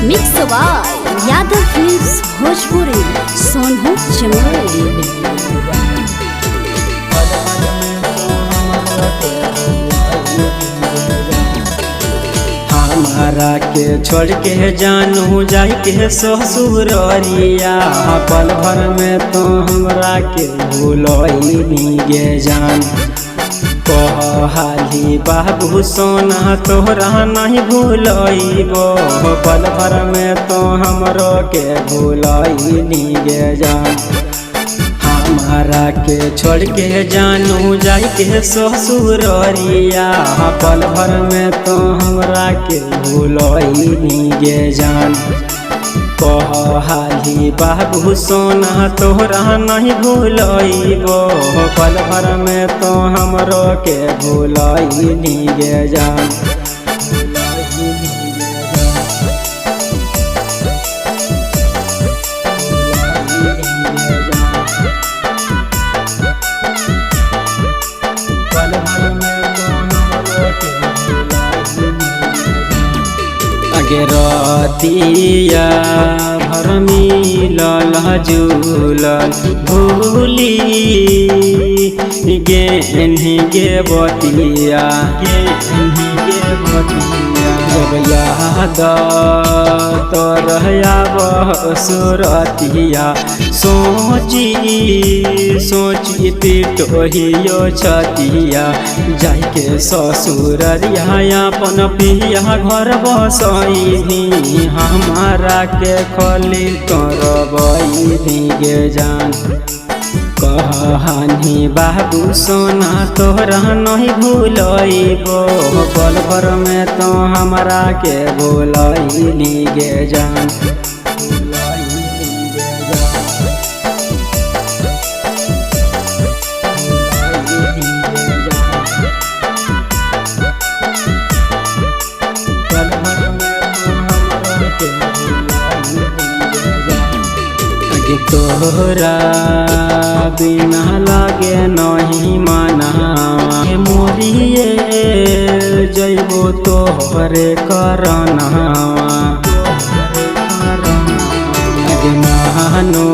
Mix by Yadav films Bhojpuri Sonu Chamoli. हमारा के छोड़ के जानू जाय के ससुररिया, पल भर में तो हमरा के भूलनी गे जान। कहली बाबू सोना तोहरा नहीं भूलइबो, पल भर में तो हमरो के भूलनी गे जान। हमारा के छोड़ के जानू जाय के ससुररिया, पल भर में तो हमरा के भूलनी गे जान। कहली बाबू सोना तोहरा नहीं भूलइबो, पल भर में तो हमरो के भूलनी गे जान। आगे रतिया भर मिलल झूलल भूली गेन्ही गे बतिया, जब याद तोरया बसुरतिया, सोची सोची पिटोहियो छतिया, जाय के ससुररिया अपन पिया घर बसैनी, हमारा के खली करबैनी गे जान। कहनी बाबू सोना तोहरा नहीं भूलइबो, पल भर में तो हमरा के भूलनी गे जान। तोहरा बिना लागे नहीं मना, मोरिए जइबो तोहरे करनावा। मानो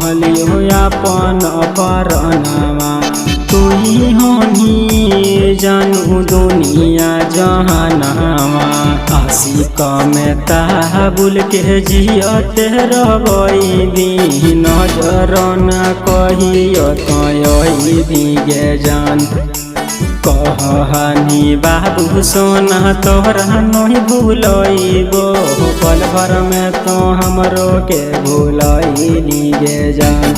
हलियो अपन परनावा, तुही होनी जानू दुनिया जहानावा। आशिक में ताबुल के जियत रहबी, नजर न कहियो तयबी गे जान। कहनी बाबू सोना तोहरा नहीं भूलइबो, पल भर में तो हमरो के भूलनी गे जान।